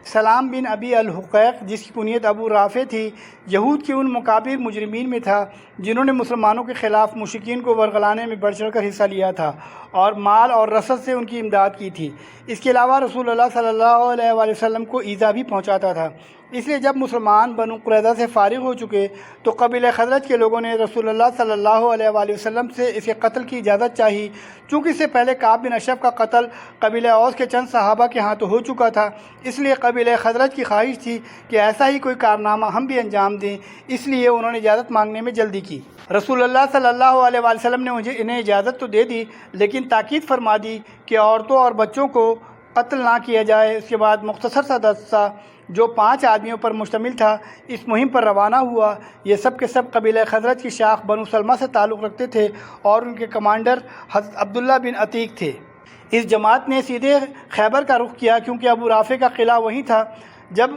سلام بن ابی الحقیق، جس کی کنیت ابو رافع تھی، یہود کے ان مکابر مجرمین میں تھا جنہوں نے مسلمانوں کے خلاف مشرکین کو ورغلانے میں بڑھ چڑھ کر حصہ لیا تھا اور مال اور رسد سے ان کی امداد کی تھی۔ اس کے علاوہ رسول اللہ صلی اللہ علیہ وآلہ وسلم کو ایذا بھی پہنچاتا تھا۔ اس لیے جب مسلمان بنو قریظہ سے فارغ ہو چکے تو قبیلہ خزرج کے لوگوں نے رسول اللہ صلی اللہ علیہ وآلہ وسلم سے اس کے قتل کی اجازت چاہی، چونکہ اس سے پہلے کعب بن اشرف کا قتل قبیلہ اوس کے چند صحابہ کے ہاتھوں ہو چکا تھا۔ اس لیے قبیلہ خزرج کی خواہش تھی کہ ایسا ہی کوئی کارنامہ ہم بھی انجام دیں، اس لیے انہوں نے اجازت مانگنے میں جلدی کی۔ رسول اللہ صلی اللہ علیہ وآلہ وسلم نے انہیں اجازت تو دے دی، لیکن تاکید فرما دی کہ عورتوں اور بچوں کو قتل نہ کیا جائے۔ اس کے بعد مختصر سا دستہ جو 5 آدمیوں پر مشتمل تھا اس مہم پر روانہ ہوا۔ یہ سب کے سب قبیلہ خزرج کی شاخ بنو سلمہ سے تعلق رکھتے تھے اور ان کے کمانڈر حضرت عبداللہ بن عتیق تھے۔ اس جماعت نے سیدھے خیبر کا رخ کیا، کیونکہ ابو رافع کا قلعہ وہیں تھا۔ جب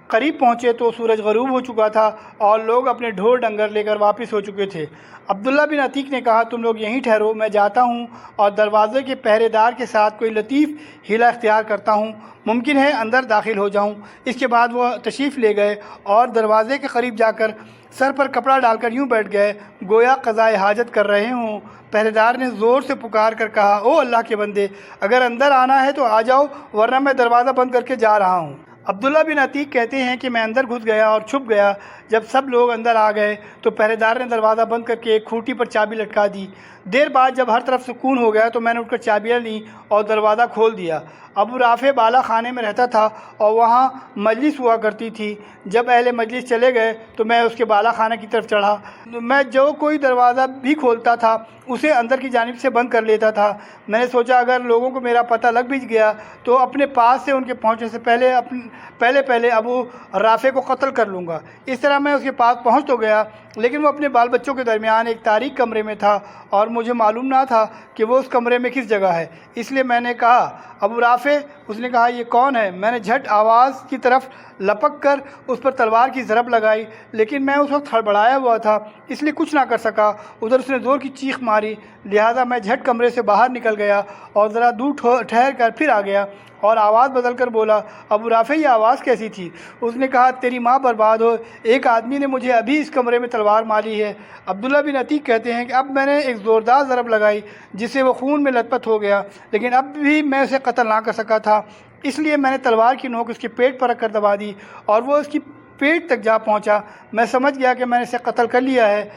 قریب پہنچے تو سورج غروب ہو چکا تھا اور لوگ اپنے ڈھول ڈنگر لے کر واپس ہو چکے تھے۔ عبداللہ بن عتیق نے کہا، تم لوگ یہیں ٹھہرو، میں جاتا ہوں اور دروازے کے پہرے دار کے ساتھ کوئی لطیف حیلہ اختیار کرتا ہوں، ممکن ہے اندر داخل ہو جاؤں۔ اس کے بعد وہ تشریف لے گئے اور دروازے کے قریب جا کر سر پر کپڑا ڈال کر یوں بیٹھ گئے گویا قضائے حاجت کر رہے ہوں۔ پہرے دار نے زور سے پکار کر کہا، او اللہ کے بندے، اگر اندر آنا ہے تو آ جاؤ، ورنہ میں دروازہ بند کر کے جا رہا ہوں۔ عبداللہ بن عتیق کہتے ہیں کہ میں اندر گھس گیا اور چھپ گیا۔ جب سب لوگ اندر آ گئے تو پہرے دار نے دروازہ بند کر کے ایک کھوٹی پر چابی لٹکا دی۔ دیر بعد جب ہر طرف سکون ہو گیا تو میں نے اٹھ کر چابیاں لیں اور دروازہ کھول دیا۔ ابو رافع بالا خانے میں رہتا تھا اور وہاں مجلس ہوا کرتی تھی۔ جب اہل مجلس چلے گئے تو میں اس کے بالا خانے کی طرف چڑھا۔ میں جو کوئی دروازہ بھی کھولتا تھا اسے اندر کی جانب سے بند کر لیتا تھا۔ میں نے سوچا اگر لوگوں کو میرا پتہ لگ بھی گیا تو اپنے پاس سے ان کے پہنچنے سے پہلے ابو رافع کو قتل کر لوں گا۔ اس طرح میں اس کے پاس پہنچ تو گیا، لیکن وہ اپنے بال بچوں کے درمیان ایک تاریک کمرے میں تھا اور مجھے معلوم نہ تھا کہ وہ اس کمرے میں کس جگہ ہے۔ اس لیے میں نے کہا، ابو رافع؟ اس نے کہا، یہ کون ہے؟ میں نے جھٹ آواز کی طرف لپک کر اس پر تلوار کی ضرب لگائی، لیکن میں اس وقت ہڑبڑایا ہوا تھا، اس لیے کچھ نہ کر سکا۔ ادھر اس نے زور کی چیخ ماری، لہٰذا میں جھٹ کمرے سے باہر نکل گیا اور ذرا دور ٹھہر کر پھر آ گیا اور آواز بدل کر بولا، ابو رافع یہ آواز کیسی تھی؟ اس نے کہا، تیری ماں برباد ہو، ایک آدمی نے مجھے ابھی اس کمرے میں تلوار ماری ہے۔ عبداللہ بن عتیق کہتے ہیں کہ اب میں نے ایک زوردار ضرب لگائی جس سے وہ خون میں لت پت ہو گیا، لیکن اب بھی میں اسے قتل نہ کر سکا تھا، اس لیے میں نے تلوار کی نوک اس کے پیٹ پر رکھ کر دبا دی اور وہ اس کی پیٹ تک جا پہنچا۔ میں سمجھ گیا کہ میں نے اسے قتل کر لیا ہے،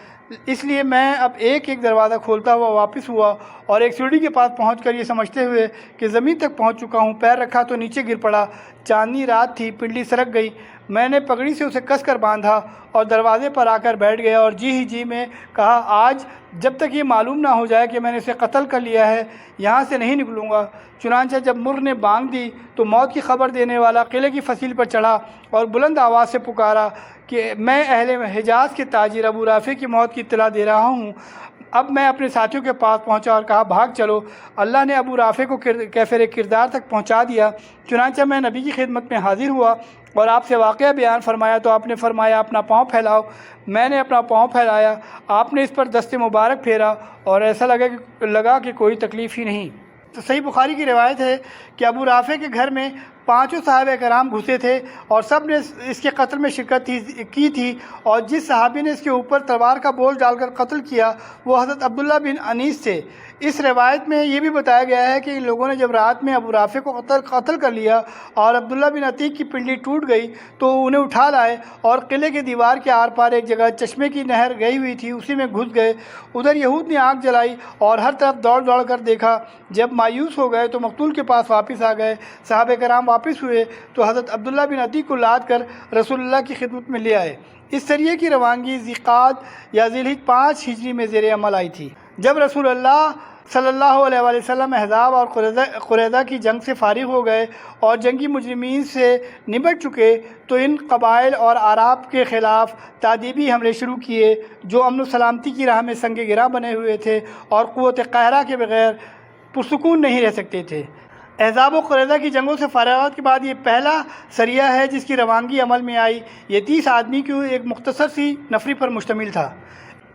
اس لیے میں اب ایک ایک دروازہ کھولتا ہوا واپس ہوا اور ایک سیڑھی کے پاس پہنچ کر یہ سمجھتے ہوئے کہ زمین تک پہنچ چکا ہوں، پیر رکھا تو نیچے گر پڑا۔ چاندنی رات تھی، پنڈلی سرک گئی۔ میں نے پگڑی سے اسے کس کر باندھا اور دروازے پر آ کر بیٹھ گیا اور جی میں کہا، آج جب تک یہ معلوم نہ ہو جائے کہ میں نے اسے قتل کر لیا ہے یہاں سے نہیں نکلوں گا۔ چنانچہ جب مر نے بانگ دی تو موت کی خبر دینے والا قلعے کی فصیل پر چڑھا اور بلند آواز سے پکارا کہ میں اہل حجاز کے تاجر ابو رافع کی موت کی اطلاع دے رہا ہوں۔ اب میں اپنے ساتھیوں کے پاس پہنچا اور کہا، بھاگ چلو۔ اللہ نے ابو رافع کو کیفر کردار تک پہنچا دیا۔ چنانچہ میں نبی کی خدمت میں حاضر ہوا اور آپ سے واقعہ بیان فرمایا تو آپ نے فرمایا، اپنا پاؤں پھیلاؤ۔ میں نے اپنا پاؤں پھیلایا، آپ نے اس پر دست مبارک پھیرا اور ایسا لگا کہ کوئی تکلیف ہی نہیں۔ تو صحیح بخاری کی روایت ہے کہ ابو رافع کے گھر میں 5 صحابہ کرام گھسے تھے اور سب نے اس کے قتل میں شرکت کی تھی، اور جس صحابی نے اس کے اوپر تلوار کا بوجھ ڈال کر قتل کیا وہ حضرت عبداللہ بن انیس تھے۔ اس روایت میں یہ بھی بتایا گیا ہے کہ ان لوگوں نے جب رات میں ابو رافع کو قتل کر لیا اور عبداللہ بن عتیق کی پنڈلی ٹوٹ گئی تو انہیں اٹھا لائے اور قلعے کے دیوار کے آر پار ایک جگہ چشمے کی نہر گئی ہوئی تھی، اسی میں گھس گئے۔ ادھر یہود نے آگ جلائی اور ہر طرف دوڑ کر دیکھا۔ جب مایوس ہو گئے تو مقتول کے پاس واپس آ گئے۔ صحابہ کرام واپس ہوئے تو حضرت عبداللہ بن عتیق کو لاد کر رسول اللہ کی خدمت میں لے آئے۔ اس سریے کی روانگی ذیقعد یا ذی الحجہ 5 ہجری میں زیر عمل آئی تھی۔ جب رسول اللہ صلی اللہ علیہ وآلہ وسلم احزاب اور قریظہ کی جنگ سے فارغ ہو گئے اور جنگی مجرمین سے نمٹ چکے تو ان قبائل اور اعراب کے خلاف تادیبی حملے شروع کیے جو امن و سلامتی کی راہ میں سنگ گراں بنے ہوئے تھے اور قوت قاہرہ کے بغیر پرسکون نہیں رہ سکتے تھے۔ احزاب و قریظہ کی جنگوں سے فارغت کے بعد یہ پہلا سریہ ہے جس کی روانگی عمل میں آئی۔ یہ 30 آدمی کی ایک مختصر سی نفری پر مشتمل تھا۔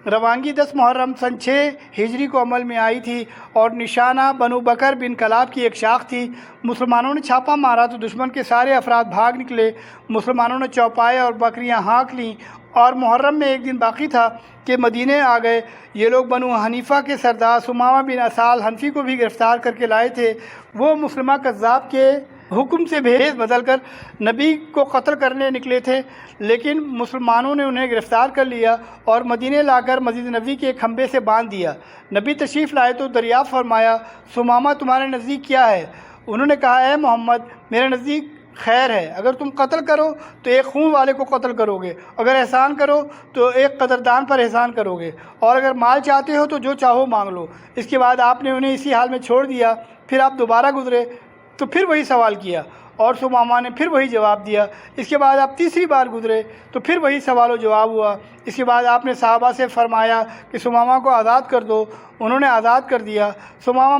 روانگی 10 محرم سن 6 ہجری کو عمل میں آئی تھی اور نشانہ بنو بکر بن کلاب کی ایک شاخ تھی۔ مسلمانوں نے چھاپا مارا تو دشمن کے سارے افراد بھاگ نکلے۔ مسلمانوں نے چوپائے اور بکریاں ہانک لیں اور محرم میں ایک دن باقی تھا کہ مدینے آ گئے۔ یہ لوگ بنو حنیفہ کے سردار ثمامہ بن اسال حنفی کو بھی گرفتار کر کے لائے تھے۔ وہ مسلمہ کذاب کے حکم سے بھیس بدل کر نبی کو قتل کرنے نکلے تھے، لیکن مسلمانوں نے انہیں گرفتار کر لیا اور مدینے لا کر مسجد نبوی کے ایک کھمبے سے باندھ دیا۔ نبی تشریف لائے تو دریافت فرمایا، ثمامہ تمہارے نزدیک کیا ہے؟ انہوں نے کہا، اے محمد، میرے نزدیک خیر ہے۔ اگر تم قتل کرو تو ایک خون والے کو قتل کرو گے، اگر احسان کرو تو ایک قدردان پر احسان کرو گے، اور اگر مال چاہتے ہو تو جو چاہو مانگ لو۔ اس کے بعد آپ نے انہیں اسی حال میں چھوڑ دیا۔ پھر آپ دوبارہ گزرے تو پھر وہی سوال کیا اور ثمامہ نے پھر وہی جواب دیا۔ اس کے بعد آپ تیسری بار گزرے تو پھر وہی سوال و جواب ہوا۔ اس کے بعد آپ نے صحابہ سے فرمایا کہ ثمامہ کو آزاد کر دو۔ انہوں نے آزاد کر دیا۔ ثمامہ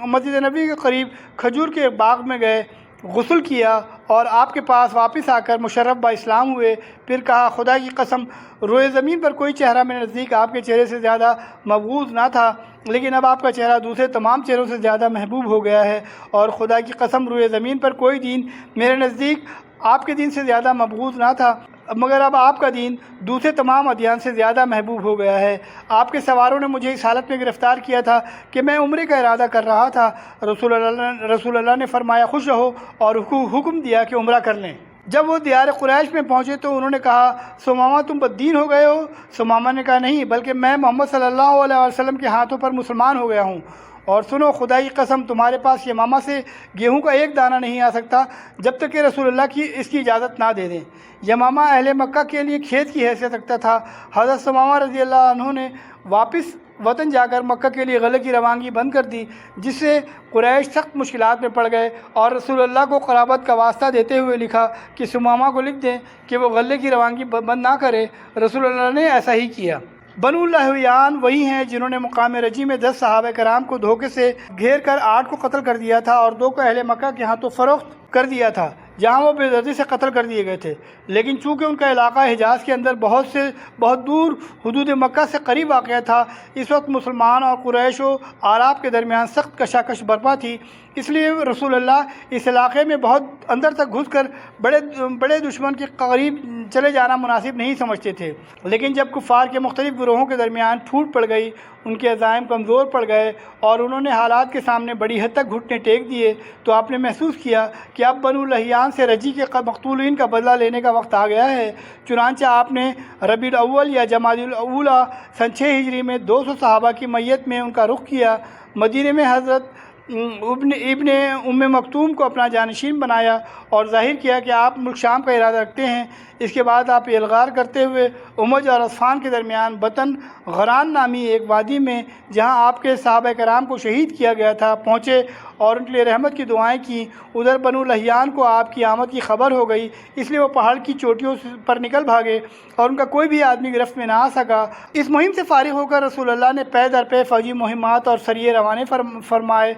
مسجد نبوی کے قریب کھجور کے باغ میں گئے، غسل کیا اور آپ کے پاس واپس آ کر مشرف با اسلام ہوئے۔ پھر کہا، خدا کی قسم، روئے زمین پر کوئی چہرہ میرے نزدیک آپ کے چہرے سے زیادہ مبغوض نہ تھا، لیکن اب آپ کا چہرہ دوسرے تمام چہروں سے زیادہ محبوب ہو گیا ہے، اور خدا کی قسم، روئے زمین پر کوئی دین میرے نزدیک آپ کے دین سے زیادہ مبغوض نہ تھا، مگر اب آپ کا دین دوسرے تمام ادیان سے زیادہ محبوب ہو گیا ہے۔ آپ کے سواروں نے مجھے اس حالت میں گرفتار کیا تھا کہ میں عمرے کا ارادہ کر رہا تھا۔ رسول اللہ نے فرمایا، خوش رہو، اور حکم دیا کہ عمرہ کر لیں۔ جب وہ دیار قریش میں پہنچے تو انہوں نے کہا، ثمامہ تم بددین ہو گئے ہو؟ ثمامہ نے کہا، نہیں، بلکہ میں محمد صلی اللہ علیہ وسلم کے ہاتھوں پر مسلمان ہو گیا ہوں، اور سنو، خدا کی قسم، تمہارے پاس یمامہ سے گیہوں کا ایک دانہ نہیں آ سکتا جب تک کہ رسول اللہ کی اس کی اجازت نہ دے دیں۔ یمامہ اہل مکہ کے لیے کھیت کی حیثیت رکھتا تھا۔ حضرت ثمامہ رضی اللہ عنہ نے واپس وطن جا کر مکہ کے لیے غلے کی روانگی بند کر دی، جس سے قریش سخت مشکلات میں پڑ گئے، اور رسول اللہ کو قرابت کا واسطہ دیتے ہوئے لکھا کہ ثمامہ کو لکھ دیں کہ وہ غلے کی روانگی بند نہ کرے۔ رسول اللہ نے ایسا ہی کیا۔ بنو لہویان وہی ہیں جنہوں نے مقام رجی میں 10 صحابہ کرام کو دھوکے سے گھیر کر 8 کو قتل کر دیا تھا اور 2 کو اہل مکہ کے ہاتھوں فروخت کر دیا تھا، جہاں وہ بے دردی سے قتل کر دیے گئے تھے۔ لیکن چونکہ ان کا علاقہ حجاز کے اندر بہت دور حدود مکہ سے قریب واقع تھا، اس وقت مسلمان اور قریش و اعراب کے درمیان سخت کشاکش برپا تھی، اس لیے رسول اللہ اس علاقے میں بہت اندر تک گھس کر بڑے دشمن کے قریب چلے جانا مناسب نہیں سمجھتے تھے۔ لیکن جب کفار کے مختلف گروہوں کے درمیان پھوٹ پڑ گئی، ان کے عزائم کمزور پڑ گئے اور انہوں نے حالات کے سامنے بڑی حد تک گھٹنے ٹیک دیے، تو آپ نے محسوس کیا کہ اب بنو لہیان سے رجی کے مقتولین کا بدلہ لینے کا وقت آ گیا ہے۔ چنانچہ آپ نے ربیع الاول یا جمادی الاولیٰ سن 6 ہجری میں 200 صحابہ کی میت میں ان کا رخ کیا۔ مدینے میں حضرت ابن ام مکتوم کو اپنا جانشین بنایا اور ظاہر کیا کہ آپ ملک شام کا ارادہ رکھتے ہیں۔ اس کے بعد آپ الغار کرتے ہوئے امج اور اصفان کے درمیان بطن غران نامی ایک وادی میں، جہاں آپ کے صحابہ کرام کو شہید کیا گیا تھا، پہنچے اور ان کے لیے رحمت کی دعائیں کیں۔ ادھر بنو لہیان کو آپ کی آمد کی خبر ہو گئی، اس لیے وہ پہاڑ کی چوٹیوں پر نکل بھاگے اور ان کا کوئی بھی آدمی گرفت میں نہ آ سکا۔ اس مہم سے فارغ ہو کر رسول اللہ نے پے در پے فوجی مہمات اور سریے روانے فرمائے۔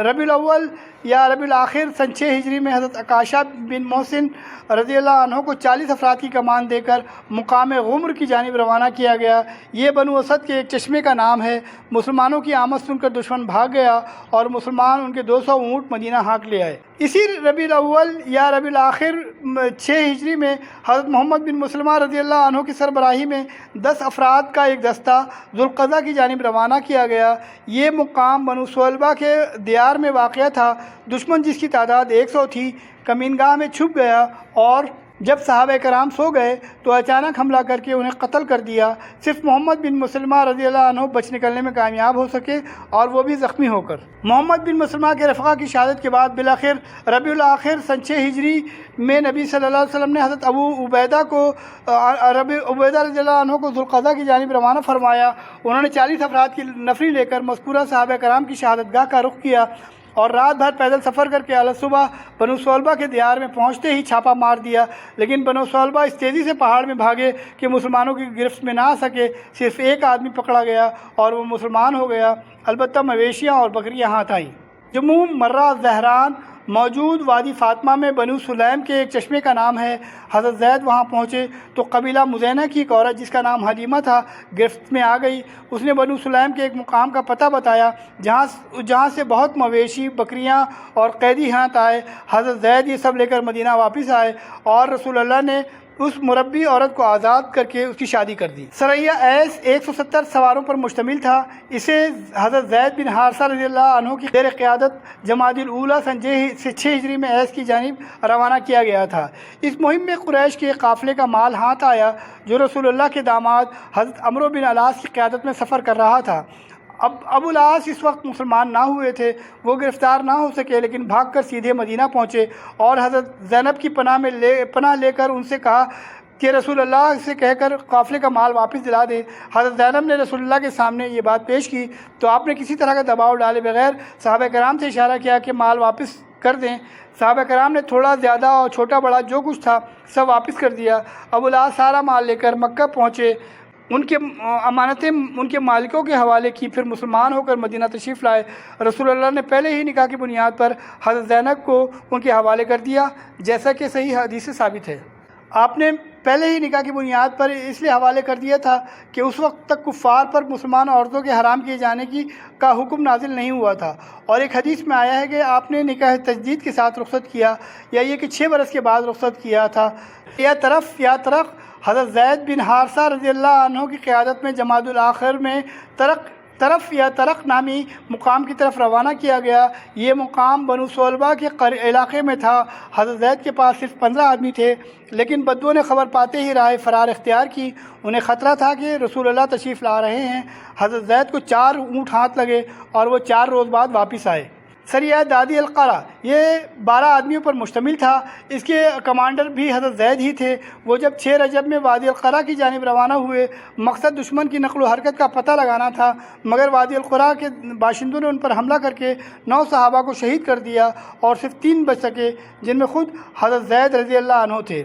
ربیع الاول یا ربیع الاخر سن 6 ہجری میں حضرت عکاشہ بن محسن رضی اللہ عنہ کو 40 افراد کی کمان دے کر مقام غمر کی جانب روانہ کیا گیا۔ یہ بنو اسد کے ایک چشمے کا نام ہے۔ مسلمانوں کی آمد سن کر دشمن بھاگ گیا اور مسلمان ان کے 200 اونٹ مدینہ ہانک لے آئے۔ اسی ربیع الاول یا ربیع الاخر 6 ہجری میں حضرت محمد بن مسلمہ رضی اللہ عنہ کی سربراہی میں 10 افراد کا ایک دستہ ذوالقضا کی جانب روانہ کیا گیا۔ یہ مقام بنو سولبہ کے دیار میں واقع تھا۔ دشمن، جس کی تعداد 100 تھی، کمینگاہ میں چھپ گیا اور جب صحابہ کرام سو گئے تو اچانک حملہ کر کے انہیں قتل کر دیا۔ صرف محمد بن مسلمہ رضی اللہ عنہ بچ نکلنے میں کامیاب ہو سکے، اور وہ بھی زخمی ہو کر۔ محمد بن مسلمہ کے رفقا کی شہادت کے بعد بالآخر ربیع الاخر سن 6 ہجری میں نبی صلی اللہ علیہ وسلم نے حضرت ابو عبیدہ رضی اللہ عنہ کو ذوالقضا کی جانب روانہ فرمایا۔ انہوں نے 40 افراد کی نفری لے کر مذکورہ صحابہ کرام کی شہادت گاہ کا رخ کیا اور رات بھر پیدل سفر کر کے اعلی صبح بنو سولبہ کے دیار میں پہنچتے ہی چھاپا مار دیا۔ لیکن بنو سولبہ اس تیزی سے پہاڑ میں بھاگے کہ مسلمانوں کی گرفت میں نہ آ سکے۔ صرف ایک آدمی پکڑا گیا اور وہ مسلمان ہو گیا، البتہ مویشیاں اور بکریاں ہاتھ آئیں۔ جموم، مرہ، زہران، موجود وادی فاطمہ میں بنو سلیم کے ایک چشمے کا نام ہے۔ حضرت زید وہاں پہنچے تو قبیلہ مزینہ کی ایک عورت جس کا نام حلیمہ تھا گرفت میں آ گئی۔ اس نے بنو سلیم کے ایک مقام کا پتہ بتایا جہاں سے بہت مویشی، بکریاں اور قیدی ہاتھ آئے۔ حضرت زید یہ سب لے کر مدینہ واپس آئے اور رسول اللہ نے اس مربی عورت کو آزاد کر کے اس کی شادی کر دی۔ سریہ ایس 170 سواروں پر مشتمل تھا۔ اسے حضرت زید بن حارثہ رضی اللہ عنہ کی زیر قیادت جمادی الاولیٰ سن 6 ہجری میں ایس کی جانب روانہ کیا گیا تھا۔ اس مہم میں قریش کے قافلے کا مال ہاتھ آیا جو رسول اللہ کے داماد حضرت عمرو بن العاص کی قیادت میں سفر کر رہا تھا۔ ابو العاص اس وقت مسلمان نہ ہوئے تھے، وہ گرفتار نہ ہو سکے لیکن بھاگ کر سیدھے مدینہ پہنچے اور حضرت زینب کی پناہ لے کر ان سے کہا کہ رسول اللہ سے کہہ کر قافلے کا مال واپس دلا دیں۔ حضرت زینب نے رسول اللہ کے سامنے یہ بات پیش کی تو آپ نے کسی طرح کا دباؤ ڈالے بغیر صحابہ کرام سے اشارہ کیا کہ مال واپس کر دیں۔ صحابہ کرام نے تھوڑا زیادہ اور چھوٹا بڑا جو کچھ تھا سب واپس کر دیا۔ ابو العاص سارا مال لے کر مکہ پہنچے، ان کے امانتیں ان کے مالکوں کے حوالے کی، پھر مسلمان ہو کر مدینہ تشریف لائے۔ رسول اللہ نے پہلے ہی نکاح کی بنیاد پر حضرت زینب کو ان کے حوالے کر دیا، جیسا کہ صحیح حدیث سے ثابت ہے۔ آپ نے پہلے ہی نکاح کی بنیاد پر اس لیے حوالے کر دیا تھا کہ اس وقت تک کفار پر مسلمان عورتوں کے حرام کیے جانے کا حکم نازل نہیں ہوا تھا، اور ایک حدیث میں آیا ہے کہ آپ نے نکاح تجدید کے ساتھ رخصت کیا، یا یہ کہ 6 برس کے بعد رخصت کیا تھا۔ یا طرف حضرت زید بن حارثہ رضی اللہ عنہ کی قیادت میں جمادی الاخر میں طرف نامی مقام کی طرف روانہ کیا گیا۔ یہ مقام بنو سولبہ کے علاقے میں تھا۔ حضرت زید کے پاس صرف 15 آدمی تھے، لیکن بدو نے خبر پاتے ہی راہ فرار اختیار کی۔ انہیں خطرہ تھا کہ رسول اللہ تشریف لا رہے ہیں۔ حضرت زید کو 4 اونٹ ہاتھ لگے اور وہ 4 روز بعد واپس آئے۔ سریہ دادی القرہ یہ 12 آدمیوں پر مشتمل تھا۔ اس کے کمانڈر بھی حضرت زید ہی تھے۔ وہ جب 6 رجب میں وادی القرہ کی جانب روانہ ہوئے، مقصد دشمن کی نقل و حرکت کا پتہ لگانا تھا، مگر وادی القرہ کے باشندوں نے ان پر حملہ کر کے 9 صحابہ کو شہید کر دیا اور صرف 3 بچ سکے، جن میں خود حضرت زید رضی اللہ عنہ تھے۔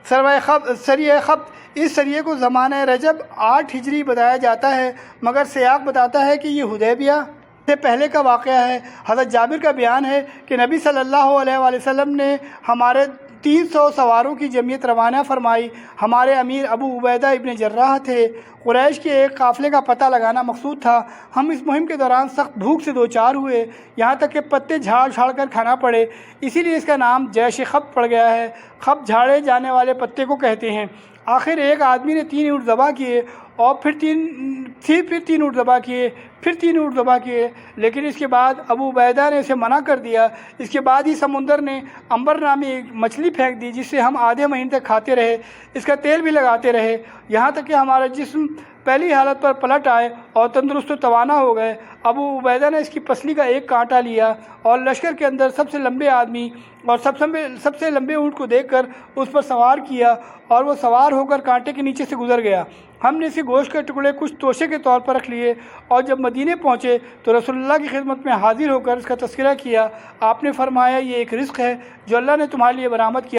سریہ خبت اس سریے کو زمانہ رجب 8 ہجری بتایا جاتا ہے، مگر سیاق بتاتا ہے کہ یہ حدیبیہ سے پہلے کا واقعہ ہے۔ حضرت جابر کا بیان ہے کہ نبی صلی اللہ علیہ وآلہ وسلم نے ہمارے 300 سواروں کی جمعیت روانہ فرمائی۔ ہمارے امیر ابو عبیدہ ابن جراح تھے۔ قریش کے ایک قافلے کا پتہ لگانا مقصود تھا۔ ہم اس مہم کے دوران سخت بھوک سے دوچار ہوئے، یہاں تک کہ پتے جھاڑ کر کھانا پڑے، اسی لیے اس کا نام جیش خبت پڑ گیا ہے۔ خبت جھاڑے جانے والے پتے کو کہتے ہیں۔ آخر ایک آدمی نے 3 اونٹ ذبح کیے اور پھر 3 اونٹ ذبح کیے، پھر 3 اونٹ ذبح کیے، لیکن اس کے بعد ابو عبیدہ نے اسے منع کر دیا۔ اس کے بعد ہی سمندر نے امبر نامی ایک مچھلی پھینک دی، جس سے ہم آدھے مہینے تک کھاتے رہے، اس کا تیل بھی لگاتے رہے، یہاں تک کہ ہمارا جسم پہلی حالت پر پلٹ آئے اور تندرست و توانا ہو گئے۔ ابو عبیدہ نے اس کی پسلی کا ایک کانٹا لیا اور لشکر کے اندر سب سے لمبے آدمی اور سب سے لمبے اونٹ کو دیکھ کر اس پر سوار کیا اور وہ سوار ہو کر کانٹے کے نیچے سے گزر گیا۔ ہم نے اسے گوشت کے ٹکڑے کچھ توشے کے طور پر رکھ لیے اور جب مدینے پہنچے تو رسول اللہ کی خدمت میں حاضر ہو کر اس کا تذکرہ کیا۔ آپ نے فرمایا یہ ایک رزق ہے جو اللہ نے تمہارے لیے برآمد کیا۔